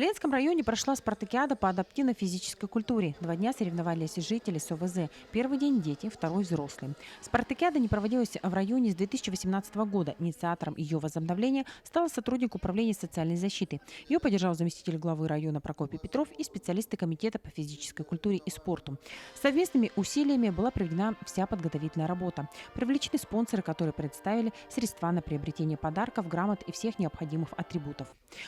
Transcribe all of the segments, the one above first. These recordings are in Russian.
В Ленинском районе прошла спартакиада по адаптивно-физической культуре. 2 дня соревновались жители с ОВЗ. Первый день – дети, второй – взрослые. Спартакиада не проводилась в районе с 2018 года. Инициатором ее возобновления стал сотрудник управления социальной защиты. Ее поддержал заместитель главы района Прокопий Петров и специалисты комитета по физической культуре и спорту. Совместными усилиями была проведена вся подготовительная работа. Привлечены спонсоры, которые представили средства на приобретение подарков, грамот и всех необходимых атрибутов.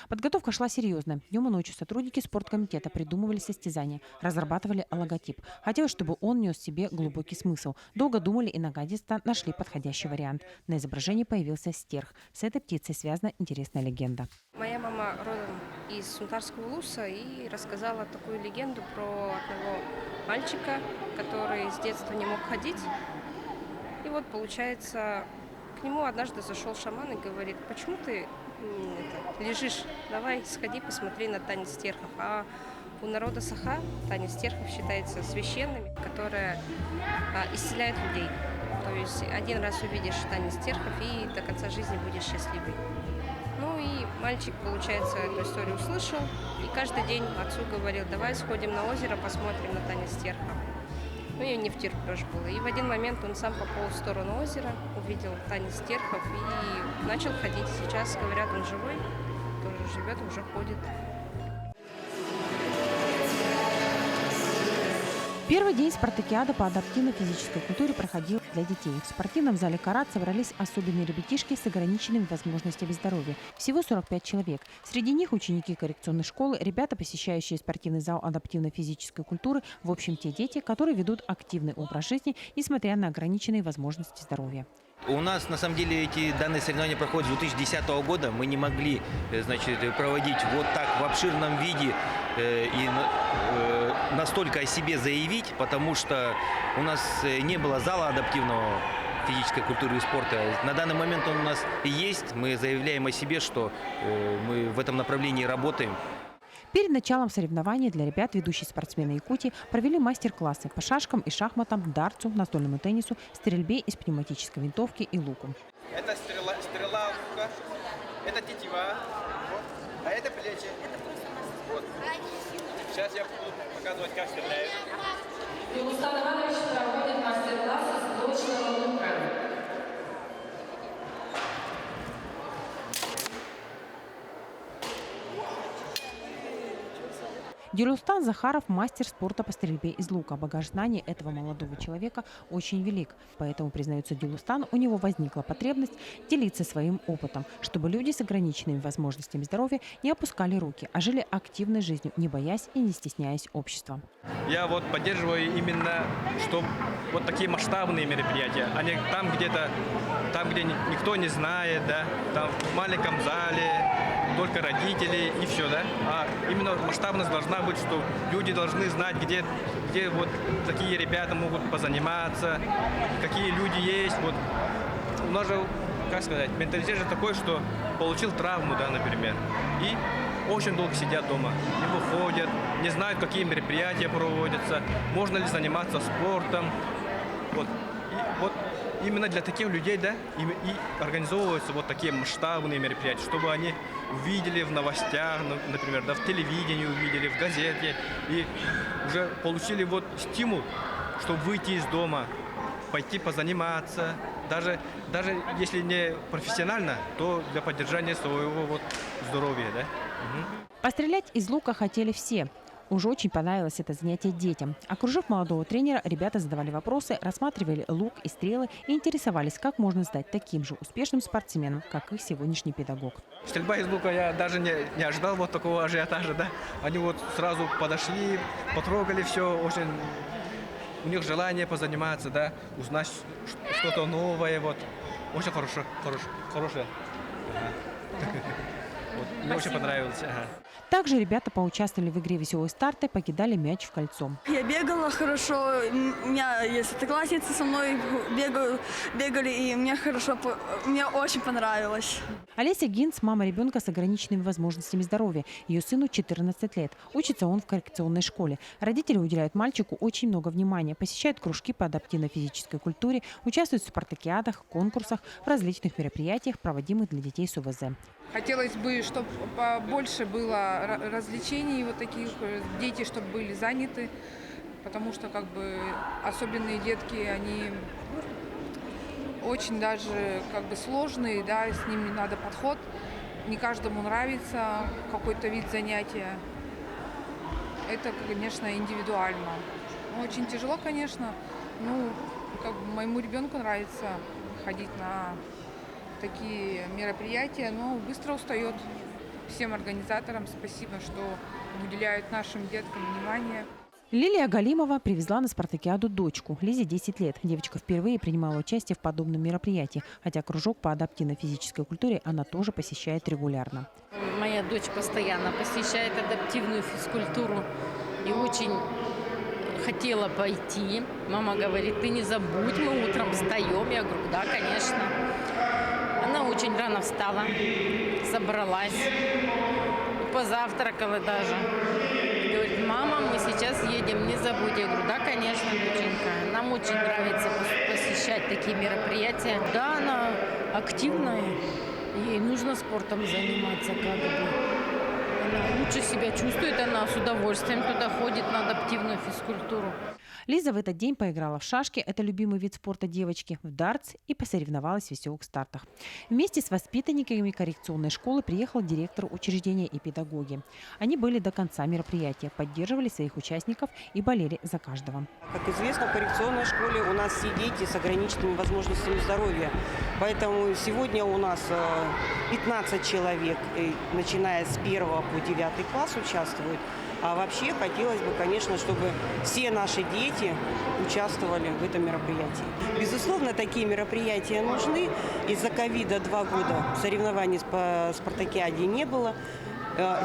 Подготовка шла серьезно. Днем и ночью сотрудники спорткомитета придумывали состязания, разрабатывали логотип. Хотелось, чтобы он нес в себе глубокий смысл. Долго думали и наконец-то нашли подходящий вариант. На изображении появился стерх. С этой птицей связана интересная легенда. Моя мама родом из Сунтарского Улуса и рассказала такую легенду про одного мальчика, который с детства не мог ходить. И вот, получается, к нему однажды зашел шаман и говорит: почему ты лежишь, давай сходи, посмотри на танец стерхов. А у народа Саха танец стерхов считается священным, который исцеляет людей. То есть один раз увидишь танец стерхов и до конца жизни будешь счастливый. Ну и мальчик, получается, эту историю услышал и каждый день отцу говорил: давай сходим на озеро, посмотрим на танец стерхов. Ну и не втерпешь было. И в один момент он сам пополз в сторону озера, увидел танец стерхов и начал ходить. Сейчас, говорят, он живой, тоже живет, уже ходит. Первый день спартакиады по адаптивно-физической культуре проходил для детей. В спортивном зале «Карат» собрались особенные ребятишки с ограниченными возможностями здоровья. Всего 45 человек. Среди них ученики коррекционной школы, ребята, посещающие спортивный зал адаптивно-физической культуры, в общем, те дети, которые ведут активный образ жизни, несмотря на ограниченные возможности здоровья. У нас, на самом деле, данные соревнования проходят с 2010 года. Мы не могли, проводить вот так в обширном виде и настолько о себе заявить, потому что у нас не было зала адаптивного физической культуры и спорта. На данный момент он у нас и есть. Мы заявляем о себе, что мы в этом направлении работаем. Перед началом соревнований для ребят ведущие спортсмены Якутии провели мастер-классы по шашкам и шахматам, дартсу, настольному теннису, стрельбе из пневматической винтовки и луку. Это стрела лука, это тетива, вот, а это плечи. Вот. Сейчас я буду показывать, как стреляют. Юлустан Иванович проводит мастер-класс с точного лука. Дилустан Захаров – мастер спорта по стрельбе из лука. Багаж знаний этого молодого человека очень велик. Поэтому, признается Дилустан, у него возникла потребность делиться своим опытом, чтобы люди с ограниченными возможностями здоровья не опускали руки, а жили активной жизнью, не боясь и не стесняясь общества. Я вот поддерживаю именно, что вот такие масштабные мероприятия, а не там где-то, где никто не знает, да, там в маленьком зале, только родители и все, да. А именно масштабность должна быть, что люди должны знать, где вот такие ребята могут позаниматься, какие люди есть. Вот у нас же, как сказать, менталитет же такой, что получил травму, да, например, и очень долго сидят дома, не выходят, не знают, какие мероприятия проводятся, можно ли заниматься спортом. Вот. И вот именно для таких людей, да, и организовываются вот такие масштабные мероприятия, чтобы они увидели в новостях, например, да, в телевидении увидели, в газете, и уже получили вот стимул, чтобы выйти из дома, пойти позаниматься, даже если не профессионально, то для поддержания своего вот здоровья, да. Пострелять из лука хотели все. Уже очень понравилось это занятие детям. Окружив молодого тренера, ребята задавали вопросы, рассматривали лук и стрелы и интересовались, как можно стать таким же успешным спортсменом, как их сегодняшний педагог. Стрельба из лука, я даже не ожидал вот такого ажиотажа, да. Они вот сразу подошли, потрогали все, очень у них желание позаниматься, да, узнать что-то новое, вот. Очень хорошее. Мне очень понравилось. Также ребята поучаствовали в игре «Веселые старты», покидали мяч в кольцо. Я бегала хорошо, у меня есть одноклассницы со мной бегали, и мне очень понравилось. Олеся Гинц – мама ребенка с ограниченными возможностями здоровья. Ее сыну 14 лет. Учится он в коррекционной школе. Родители уделяют мальчику очень много внимания, посещают кружки по адаптивно-физической культуре, участвуют в спартакиадах, конкурсах, в различных мероприятиях, проводимых для детей с ОВЗ. Хотелось бы, чтобы побольше было развлечений вот таких, дети, чтобы были заняты, потому что как бы особенные детки, они очень даже как бы сложные, да, с ними надо подход. Не каждому нравится какой-то вид занятия. Это, конечно, индивидуально. Очень тяжело, конечно. Ну, как бы моему ребенку нравится ходить на такие мероприятия, но быстро устает. Всем организаторам спасибо, что уделяют нашим деткам внимание. Лилия Галимова привезла на спартакиаду дочку. Лизе 10 лет. Девочка впервые принимала участие в подобном мероприятии, хотя кружок по адаптивной физической культуре она тоже посещает регулярно. Моя дочь постоянно посещает адаптивную физкультуру и очень хотела пойти. Мама говорит, ты не забудь, мы утром встаем. Я говорю, да, конечно. Она очень рано встала, собралась, позавтракала даже. Говорит, мама, мы сейчас едем, не забудь. Я говорю, да, конечно, доченька. Нам очень нравится посещать такие мероприятия. Да, она активная, ей нужно спортом заниматься как бы. Она лучше себя чувствует, она с удовольствием туда ходит на адаптивную физкультуру. Лиза в этот день поиграла в шашки, это любимый вид спорта девочки, в дартс и посоревновалась в веселых стартах. Вместе с воспитанниками коррекционной школы приехал директор учреждения и педагоги. Они были до конца мероприятия, поддерживали своих участников и болели за каждого. Как известно, в коррекционной школе у нас все дети с ограниченными возможностями здоровья. Поэтому сегодня у нас 15 человек, начиная с 1 по 9 класс, участвуют. А вообще хотелось бы, конечно, чтобы все наши дети участвовали в этом мероприятии. Безусловно, такие мероприятия нужны. Из-за ковида 2 года соревнований по спартакиаде не было.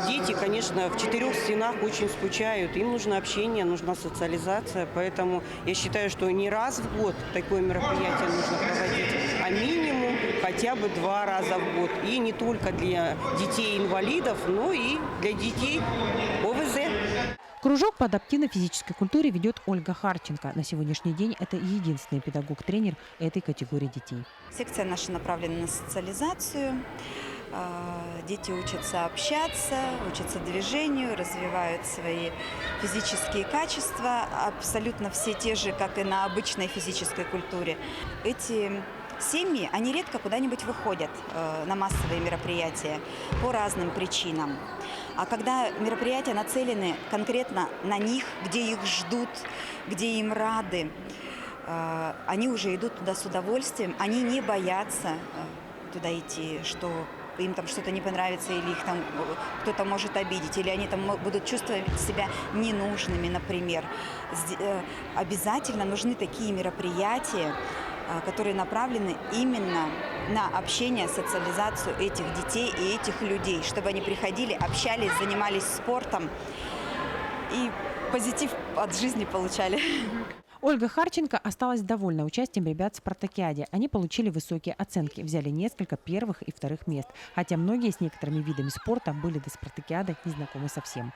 Дети, конечно, в 4 стенах очень скучают. Им нужно общение, нужна социализация. Поэтому я считаю, что не раз в год такое мероприятие нужно проводить, а минимум хотя бы 2 раза в год. И не только для детей-инвалидов, но и для детей ОВЗ. Кружок по адаптивной физической культуре ведет Ольга Харченко. На сегодняшний день это единственный педагог-тренер этой категории детей. Секция наша направлена на социализацию. Дети учатся общаться, учатся движению, развивают свои физические качества, абсолютно все те же, как и на обычной физической культуре. Эти семьи, они редко куда-нибудь выходят на массовые мероприятия по разным причинам. А когда мероприятия нацелены конкретно на них, где их ждут, где им рады, они уже идут туда с удовольствием, они не боятся туда идти, что им там что-то не понравится, или их там кто-то может обидеть, или они там будут чувствовать себя ненужными, например. Обязательно нужны такие мероприятия, которые направлены именно на общение, социализацию этих детей и этих людей, чтобы они приходили, общались, занимались спортом и позитив от жизни получали. Ольга Харченко осталась довольна участием ребят в спартакиаде. Они получили высокие оценки, взяли несколько первых и вторых мест. Хотя многие с некоторыми видами спорта были до спартакиады не знакомы совсем.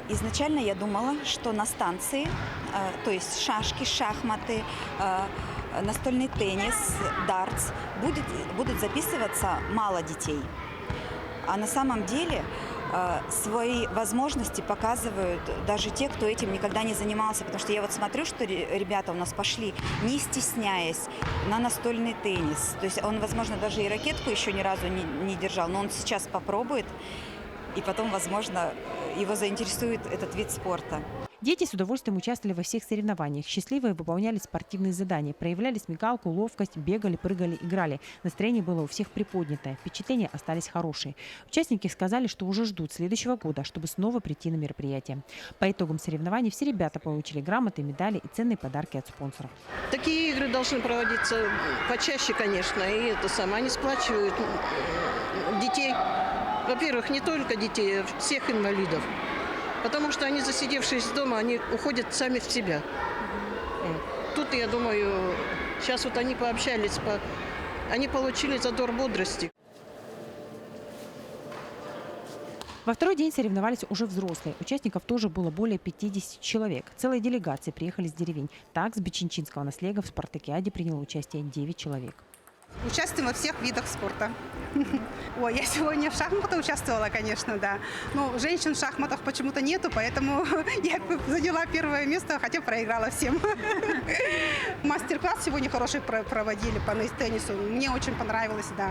Изначально я думала, что на станции, то есть шашки, шахматы, настольный теннис, дартс, будут записываться мало детей. А на самом деле свои возможности показывают даже те, кто этим никогда не занимался. Потому что я вот смотрю, что ребята у нас пошли, не стесняясь, на настольный теннис. То есть он, возможно, даже и ракетку еще ни разу не держал, но он сейчас попробует, и потом, возможно, его заинтересует этот вид спорта. Дети с удовольствием участвовали во всех соревнованиях. Счастливые выполняли спортивные задания, проявляли смекалку, ловкость, бегали, прыгали, играли. Настроение было у всех приподнятое, впечатления остались хорошие. Участники сказали, что уже ждут следующего года, чтобы снова прийти на мероприятие. По итогам соревнований все ребята получили грамоты, медали и ценные подарки от спонсоров. Такие игры должны проводиться почаще, конечно, и они сплачивают детей. Во-первых, не только детей, а всех инвалидов. Потому что они, засидевшись дома, они уходят сами в себя. Тут, я думаю, сейчас вот они пообщались, они получили задор бодрости. Во второй день соревновались уже взрослые. Участников тоже было более 50 человек. Целые делегации приехали с деревень. Так, с Бичинчинского наследия в спартакиаде приняло участие 9 человек. Участвуем во всех видах спорта. Ой, я сегодня в шахматах участвовала, конечно, да. Но женщин в шахматах почему-то нету, поэтому я заняла первое место, хотя проиграла всем. Мастер-класс сегодня хороший проводили по теннису. Мне очень понравилось, да.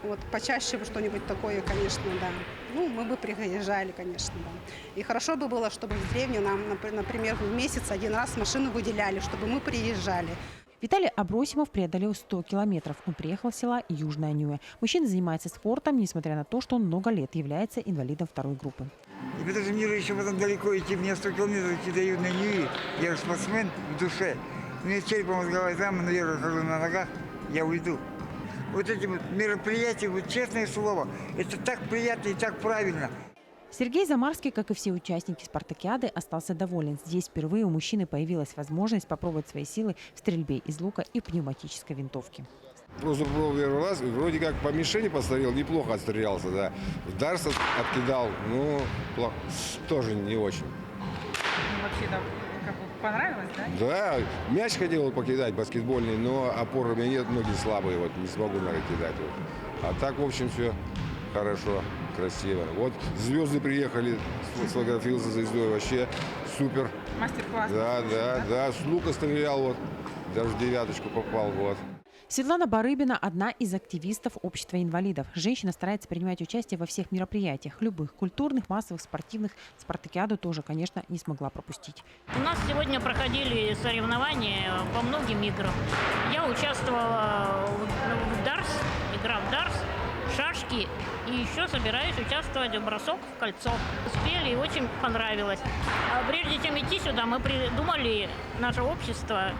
Вот, почаще бы что-нибудь такое, конечно, да. Ну, мы бы приезжали, конечно, да. И хорошо бы было, чтобы в деревню нам, например, в месяц один раз машину выделяли, чтобы мы приезжали. Виталий Абросимов преодолел 100 километров. Он приехал с села Южная Нюя. Мужчина занимается спортом, несмотря на то, что он много лет является инвалидом второй группы. И потому что мне же еще потом далеко идти, мне 100 километров идти до Южной Нюи. Я же спортсмен в душе. У меня черепно-мозговая травма, но я же хожу на ногах, я уйду. Вот эти вот мероприятия, вот честное слово, это так приятно и так правильно. Сергей Замарский, как и все участники спартакиады, остался доволен. Здесь впервые у мужчины появилась возможность попробовать свои силы в стрельбе из лука и пневматической винтовки. Просто пробовал первый раз, вроде как по мишени посмотрел, неплохо отстрелялся, да. В дарс откидал, ну, тоже не очень. Вообще, да, как бы понравилось, да? Да, мяч хотел покидать баскетбольный, но опоры у меня нет, ноги слабые, вот не смогу, наверное, кидать. Вот. А так, в общем, все хорошо, красиво. Вот звезды приехали, сфотографировался за звездой, вообще супер. Мастер-класс. Да, с лука стрелял, вот, даже в девяточку попал, вот. Светлана Барыбина – одна из активистов общества инвалидов. Женщина старается принимать участие во всех мероприятиях, любых, культурных, массовых, спортивных. Спартакиаду тоже, конечно, не смогла пропустить. У нас сегодня проходили соревнования по многим играм. Я участвовала в дарс, игра в дарс, шашки, и еще собираюсь участвовать в бросок в кольцо. Успели и очень понравилось. А прежде чем идти сюда, мы придумали, наше общество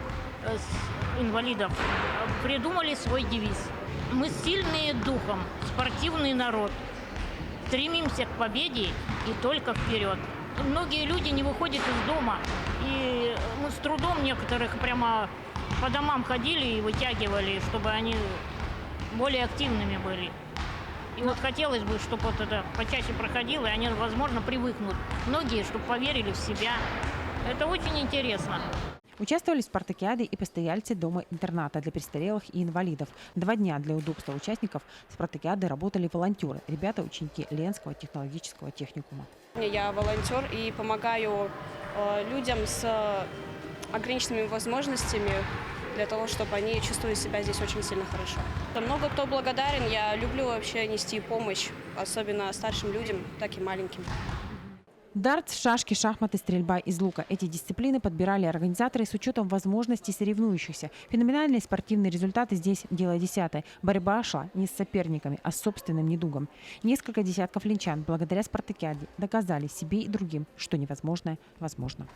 инвалидов, придумали свой девиз. Мы сильные духом, спортивный народ. Стремимся к победе и только вперед. Многие люди не выходят из дома, и мы с трудом некоторых прямо по домам ходили и вытягивали, чтобы они более активными были. И вот хотелось бы, чтобы вот это почаще проходило, и они, возможно, привыкнут. Многие, чтобы поверили в себя. Это очень интересно. Участвовали в спартакиаде и постояльцы дома-интерната для престарелых и инвалидов. 2 дня для удобства участников спартакиады работали волонтеры. Ребята – ученики Ленского технологического техникума. Я волонтер и помогаю людям с ограниченными возможностями для того, чтобы они чувствовали себя здесь очень сильно хорошо. Много кто благодарен. Я люблю вообще нести помощь, особенно старшим людям, так и маленьким. Дартс, шашки, шахматы, стрельба из лука. Эти дисциплины подбирали организаторы с учетом возможностей соревнующихся. Феноменальные спортивные результаты здесь дело десятое. Борьба шла не с соперниками, а с собственным недугом. Несколько десятков ленчан благодаря спартакиаде доказали себе и другим, что невозможное возможно.